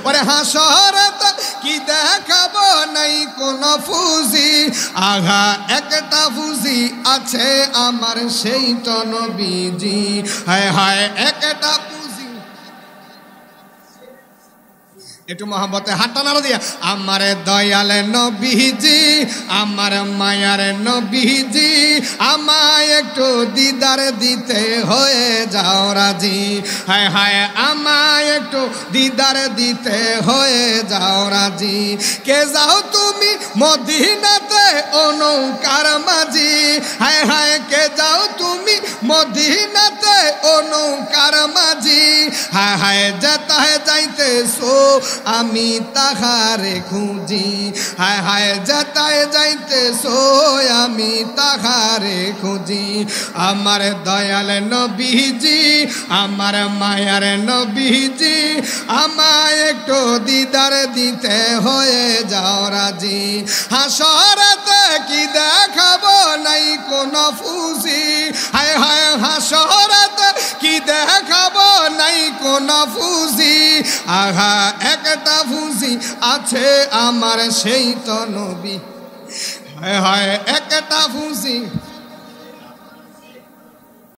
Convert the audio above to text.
ওরে হাসরেতে কি দেখাবো নাই কোন ফুজি আঘা একটা ফুজি আছে আমার সেই তো নবীজি হায় হায় একটা একটু মহব্বতে হাতটা নাড়া দিয়া আমার দয়াল নবীজি আমার মায়ার নবীজি আমায় একটু দিদার দিতে হয়ে যাও রাজি হায় হায় আমায় একটু দিদার দিতে হয়ে যাও রাজি কে যাও তুমি মদিনাতে ও নৌকার মাঝি হায় হায় কে যাও তুমি মদিনাতে ও নৌকার মাঝি হায় হায় যেতায় যাইতেছো আমি তাহারে খুঁজি হায় হায় যেতায় যাইতেছো আমি তাহারে খুঁজি আমার দয়াল নবীজি আমার মায়ার নবীজি আমায় একটু দিদার দিতে হয়ে যাও রাজি হাসরেতে কি দেখাবো নাই কোন ফুজি হায় হায় হাসরেতে কি দেখাবো নাই কোন ফুজি আহা একটা ফুজি আছে আমার সেই তো নবী হায় হায় একটা ফুজি